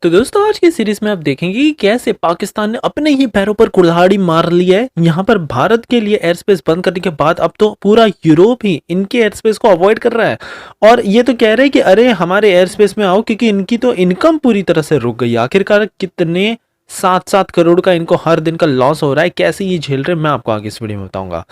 तो दोस्तों आज की सीरीज में आप देखेंगे कि कैसे पाकिस्तान ने अपने ही पैरों पर कुल्हाड़ी मार ली है। यहाँ पर भारत के लिए एयर स्पेस बंद करने के बाद अब तो पूरा यूरोप ही इनके एयर स्पेस को अवॉइड कर रहा है और ये तो कह रहे हैं कि अरे हमारे एयर स्पेस में आओ, क्योंकि इनकी तो इनकम पूरी तरह से रुक गई। आखिरकार कितने 7-7 करोड़ का इनको हर दिन का लॉस हो रहा है, कैसे ये झेल रहे हैं मैं आपको आगे इस वीडियो में बताऊंगा।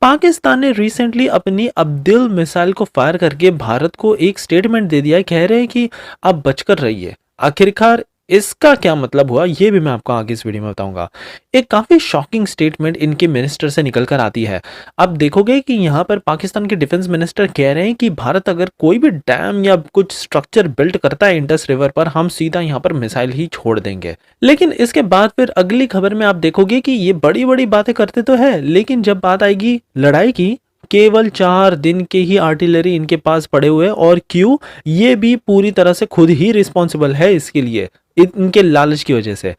पाकिस्तान ने रिसेंटली अपनी अब्दुल मिसाइल को फायर करके भारत को एक स्टेटमेंट दे दिया है, कह रहे हैं कि आप बचकर रहिए। आखिरकार इसका क्या मतलब हुआ ये भी मैं आपको आगे इस वीडियो में बताऊंगा। एक काफी शॉकिंग स्टेटमेंट इनके मिनिस्टर से निकल कर आती है। आप देखोगे कि यहाँ पर पाकिस्तान के डिफेंस मिनिस्टर कह रहे हैं कि भारत अगर कोई भी डैम या कुछ स्ट्रक्चर बिल्ड करता है इंडस रिवर पर, हम सीधा यहाँ पर मिसाइल ही छोड़ देंगे। लेकिन इसके बाद फिर अगली खबर में आप देखोगे कि ये बड़ी बड़ी बातें करते तो है, लेकिन जब बात आएगी लड़ाई की, केवल 4 दिन के ही आर्टिलरी इनके पास पड़े हुए हैं। और क्यों? ये भी पूरी तरह से खुद ही रिस्पॉन्सिबल है इसके लिए, इनके लालच की वजह से।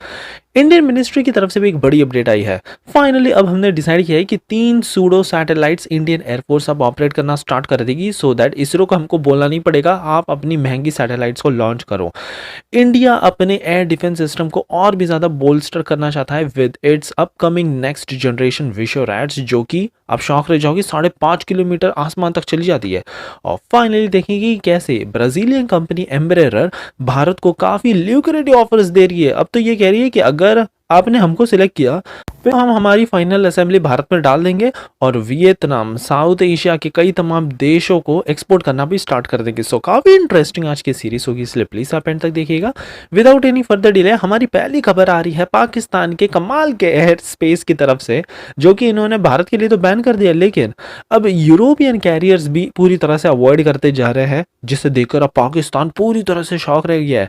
इंडियन मिनिस्ट्री की तरफ से भी एक बड़ी अपडेट आई है। फाइनली अब हमने डिसाइड किया है कि 3 सूडो सैटेलाइट्स इंडियन एयरफोर्स अब ऑपरेट करना स्टार्ट कर देगी, सो दैट इसरो को हमको बोलना नहीं पड़ेगा आप अपनी महंगी सैटेलाइट्स को लॉन्च करो। इंडिया अपने एयर डिफेंस सिस्टम को और भी ज्यादा बोल्स्टर करना चाहता है with its upcoming next generation विशोरैट्स, जो कि आप शौक रह जाओगे 5.5 किलोमीटर आसमान तक चली जाती है। और फाइनली देखेंगे कैसे ब्राजीलियन कंपनी एम्ब्रेयर भारत को काफी ल्यूक्रेटिव ऑफर्स दे रही है। अब तो ये कह रही है कि अगर आपने हमको सिलेक्ट किया फिर हम हमारी फाइनल असेंबली भारत में डाल देंगे और वियतनाम, साउथ एशिया के कई तमाम देशों को एक्सपोर्ट करना भी स्टार्ट कर देंगे। सो काफी इंटरेस्टिंग आज की सीरीज होगी, इसलिए प्लीज आप एंड तक देखिएगा। विदाउट एनी फर्दर डिले हमारी पहली खबर आ रही है पाकिस्तान के कमाल के एयर स्पेस की तरफ से, जो कि इन्होंने भारत के लिए तो बैन कर दिया, लेकिन अब यूरोपियन कैरियर्स भी पूरी तरह से अवॉइड करते जा रहे हैं, जिसे देखकर अब पाकिस्तान पूरी तरह से शॉक रह गया है।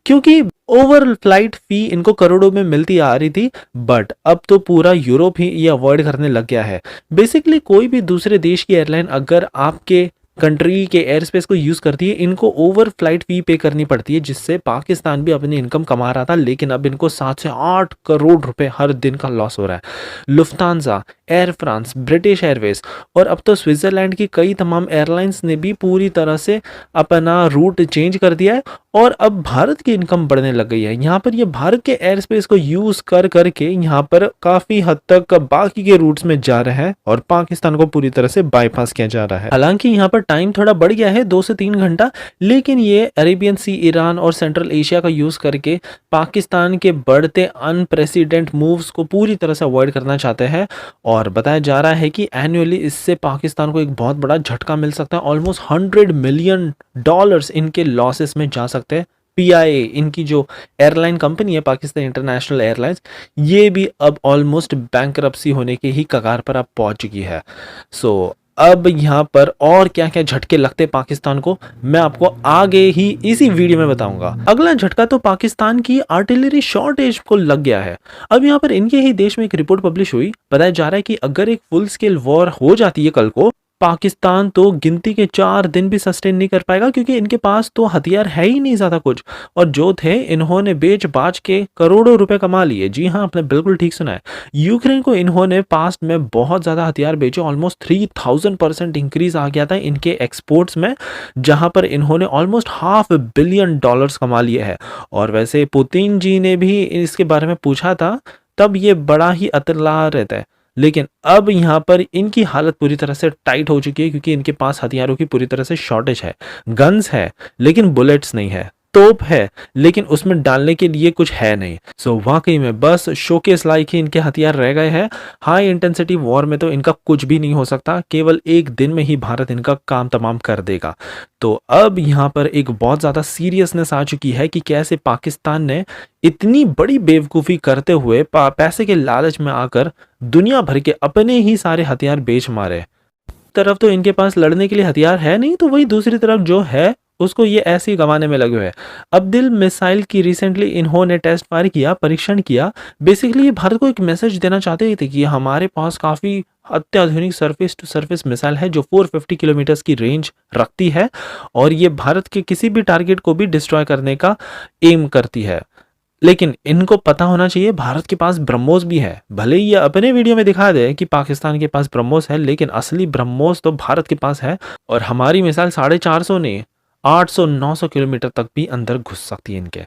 क्योंकि ओवर फ्लाइट फी इनको करोड़ों में मिलती आ रही थी, बट अब तो पूरा यूरोप ही ये अवॉइड करने लग गया है। बेसिकली कोई भी दूसरे देश की एयरलाइन अगर आपके कंट्री के एयर स्पेस को यूज करती है, इनको ओवर फ्लाइट फी पे करनी पड़ती है, जिससे पाकिस्तान भी अपनी इनकम कमा रहा था, लेकिन अब इनको 7 से 8 करोड़ रुपए हर दिन का लॉस हो रहा है। लुफ्तांजा, एयर फ्रांस, ब्रिटिश एयरवेज और अब तो स्विट्जरलैंड की कई तमाम एयरलाइंस ने भी पूरी तरह से अपना रूट चेंज कर दिया है और अब भारत की इनकम बढ़ने लग गई है। यहाँ पर ये भारत के एयर स्पेस को यूज कर करके यहाँ पर काफी हद तक बाकी के रूट्स में जा रहे हैं और पाकिस्तान को पूरी तरह से बाईपास किया जा रहा है। हालांकि यहाँ पर टाइम थोड़ा बढ़ गया है 2 से 3 घंटा, लेकिन ये अरेबियन सी, ईरान और सेंट्रल एशिया का यूज करके पाकिस्तान के बढ़ते अनप्रेसिडेंट मूव्स को पूरी तरह से अवॉइड करना चाहते हैं। और बताया जा रहा है कि एनुअली इससे पाकिस्तान को एक बहुत बड़ा झटका मिल सकता है। ऑलमोस्ट $100 मिलियन इनके लॉसेस में जा सकते हैं। पीआईए इनकी जो एयरलाइन कंपनी है पाकिस्तान इंटरनेशनल एयरलाइंस, ये भी अब ऑलमोस्ट बैंकरप्सी होने के ही कगार पर अब पहुंच चुकी है। सो अब यहाँ पर और क्या क्या झटके लगते पाकिस्तान को मैं आपको आगे ही इसी वीडियो में बताऊंगा। अगला झटका तो पाकिस्तान की आर्टिलरी शॉर्टेज को लग गया है। अब यहाँ पर इनके ही देश में एक रिपोर्ट पब्लिश हुई, बताया जा रहा है कि अगर एक फुल स्केल वॉर हो जाती है कल को, पाकिस्तान तो गिनती के 4 दिन भी सस्टेन नहीं कर पाएगा, क्योंकि इनके पास तो हथियार है ही नहीं ज्यादा कुछ, और जो थे इन्होंने बेच बाच के करोड़ों रुपए कमा लिए। जी हाँ, आपने बिल्कुल ठीक सुना है। यूक्रेन को इन्होंने पास्ट में बहुत ज्यादा हथियार बेचे, ऑलमोस्ट 3000% इंक्रीज आ गया था इनके एक्सपोर्ट्स में, जहां पर इन्होंने ऑलमोस्ट $500 बिलियन कमा लिए है। और वैसे पुतिन जी ने भी इसके बारे में पूछा था, तब ये बड़ा ही अतला रहता है, लेकिन अब यहाँ पर इनकी हालत पूरी तरह से टाइट हो चुकी है, क्योंकि इनके पास हथियारों की पूरी तरह से शॉर्टेज है। गन्स है लेकिन बुलेट्स नहीं है, तोप है लेकिन उसमें डालने के लिए कुछ है नहीं। सो वाकई में बस शोकेस लाइक ही इनके हथियार रह गए हैं। हाई इंटेंसिटी वॉर में तो इनका कुछ भी नहीं हो सकता, केवल एक दिन में ही भारत इनका काम तमाम कर देगा। तो अब यहाँ पर एक बहुत ज्यादा सीरियसनेस आ चुकी है कि कैसे पाकिस्तान ने इतनी बड़ी बेवकूफी करते हुए पैसे के लालच में आकर दुनिया भर के अपने ही सारे हथियार बेच मारे। तरफ तो इनके पास लड़ने के लिए हथियार है नहीं, तो वही दूसरी तरफ जो है उसको ये ऐसे ही गंवाने में लगे हुए हैं। अब्दुल मिसाइल की रिसेंटली इन्होंने टेस्ट फायर किया, परीक्षण किया। बेसिकली ये भारत को एक मैसेज देना चाहते थे कि हमारे पास काफी अत्याधुनिक सरफेस टू सरफेस मिसाइल है जो 450 किलोमीटर की रेंज रखती है और ये भारत के किसी भी टारगेट को भी डिस्ट्रॉय करने का एम करती है। लेकिन इनको पता होना चाहिए भारत के पास ब्रह्मोस भी है। भले ही ये अपने वीडियो में दिखा दे कि पाकिस्तान के पास ब्रह्मोस है, लेकिन असली ब्रह्मोस तो भारत के पास है। और हमारी मिसाइल 450 नहीं, 800-900 किलोमीटर तक भी अंदर घुस सकती है इनके।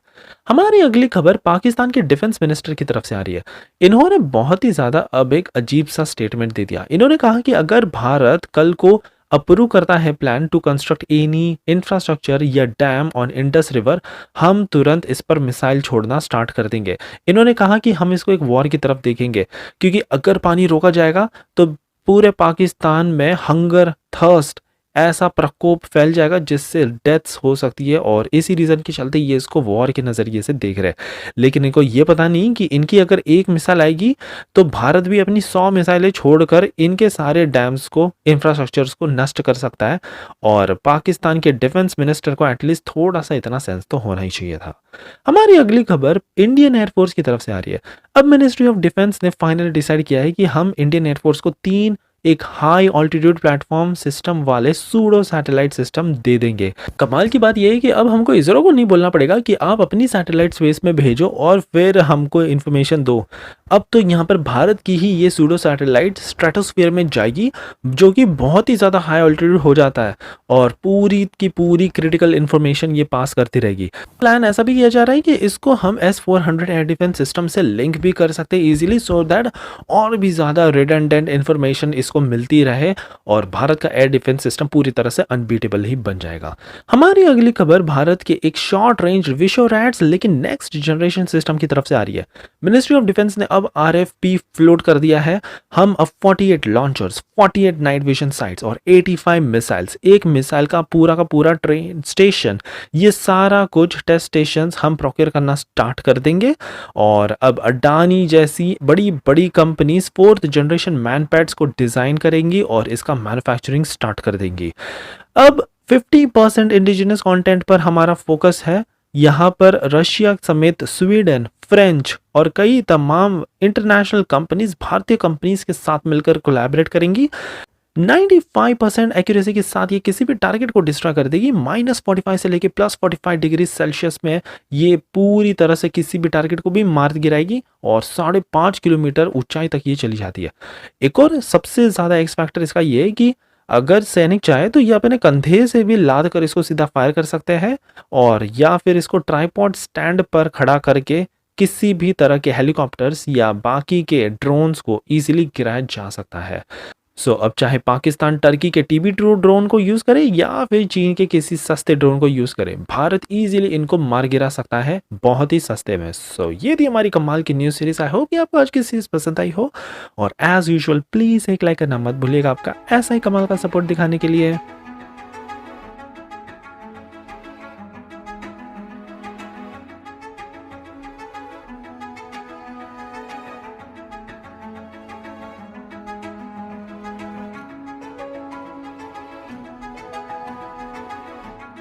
हमारी अगली खबर पाकिस्तान के डिफेंस मिनिस्टर की तरफ से आ रही है। इन्होंने बहुत ही ज़्यादा अब एक अजीब सा स्टेटमेंट दे दिया। इन्होंने कहा कि अगर भारत कल को अप्रूव करता है plan to construct any infrastructure या डैम ऑन इंडस रिवर, हम तुरंत इस पर मिसाइल छोड़ना स्टार्ट कर देंगे। इन्होंने कहा कि हम इसको एक वॉर की तरफ देखेंगे, क्योंकि अगर पानी रोका जाएगा तो पूरे पाकिस्तान में हंगर, थर्स्ट ऐसा प्रकोप फैल जाएगा जिससे डेथ्स हो सकती है, और इसी रीज़न के चलते ये इसको वॉर के नज़रिए से देख रहे हैं। लेकिन इनको ये पता नहीं कि इनकी अगर एक मिसाइल आएगी तो भारत भी अपनी 100 मिसाइलें छोड़कर इनके सारे डैम्स को, इंफ्रास्ट्रक्चर्स को नष्ट कर सकता है। और पाकिस्तान के डिफेंस मिनिस्टर को एटलीस्ट थोड़ा सा इतना सेंस तो होना ही चाहिए था। हमारी अगली खबर इंडियन एयरफोर्स की तरफ से आ रही है। अब मिनिस्ट्री ऑफ डिफेंस ने फाइनली डिसाइड किया है कि हम इंडियन एयरफोर्स को 3 एक हाई ऑल्टीट्यूड प्लेटफॉर्म सिस्टम वाले सूडो सैटेलाइट सिस्टम दे देंगे। कमाल की बात यह है कि अब हमको इसरो को नहीं बोलना पड़ेगा कि आप अपनी सैटेलाइट स्पेस में भेजो और फिर हमको इन्फॉर्मेशन दो। अब तो यहाँ पर भारत की ही ये सूडो सैटेलाइट स्ट्रेटोस्फीयर में जाएगी, जो कि बहुत ही ज़्यादा हाई ऑल्टीट्यूड हो जाता है, और पूरी की पूरी क्रिटिकल इन्फॉर्मेशन ये पास करती रहेगी। प्लान ऐसा भी किया जा रहा है कि इसको हम S-400 एयर डिफेंस सिस्टम से लिंक भी कर सकते हैं इजीली, सो दैट और भी ज़्यादा रिडंडेंट इन्फॉर्मेशन इसको मिलती रहे और भारत का एयर डिफेंस सिस्टम पूरी तरह से अनबीटेबल ही बन जाएगा। हमारी अगली खबर भारत के एक शॉर्ट रेंज विशोरैट्स लेकिन नेक्स्ट जनरेशन सिस्टम की तरफ से आ रही है। मिनिस्ट्री ऑफ डिफेंस ने अब RFP फ्लोट कर दिया है। हम अब 48 लॉन्चर्स, 48 नाइट विजन साइट्स और 85 मिसाइल्स, एक मिसाइल का पूरा ट्रेन स्टेशन, ये सारा कुछ टेस्ट स्टेशंस हम प्रोक्योर करना स्टार्ट कर देंगे। और अब अडानी जैसी बड़ी बड़ी कंपनीज 4th जनरेशन मैनपैड्स को डिजाइन करेंगी और इसका मैन्युफैक्चरिंग स्टार्ट कर देंगी। अब 50% इंडिजिनस कंटेंट पर हमारा फोकस है। यहाँ पर रशिया समेत स्वीडन, फ्रेंच और कई तमाम इंटरनेशनल कंपनीज भारतीय कंपनीज के साथ मिलकर कोलैबोरेट करेंगी। 95% एक्यूरेसी के साथ ये किसी भी टारगेट को डिस्ट्रॉय कर देगी। -45 से लेके +45 डिग्री सेल्सियस में ये पूरी तरह से किसी भी टारगेट को भी मार गिराएगी और 5.5 किलोमीटर ऊंचाई तक ये चली जाती है। एक और सबसे ज़्यादा एक्स फैक्टर इसका ये है कि अगर सैनिक चाहे तो ये अपने कंधे से भी लाद कर इसको सीधा फायर कर सकते हैं, और या फिर इसको ट्राइपॉड स्टैंड पर खड़ा करके किसी भी तरह के हेलीकॉप्टर्स या बाकी के ड्रोन्स को इजीली गिराया जा सकता है। सो अब चाहे पाकिस्तान टर्की के TB2 ड्रोन को यूज़ करे या फिर चीन के किसी सस्ते ड्रोन को यूज़ करे, भारत इजीली इनको मार गिरा सकता है बहुत ही सस्ते में। सो ये थी हमारी कमाल की न्यूज़ सीरीज। आई होप कि आपको आज की सीरीज पसंद आई हो, और एज यूजुअल प्लीज़ एक लाइक करना मत भूलिएगा आपका ऐसा ही कमाल का सपोर्ट दिखाने के लिए।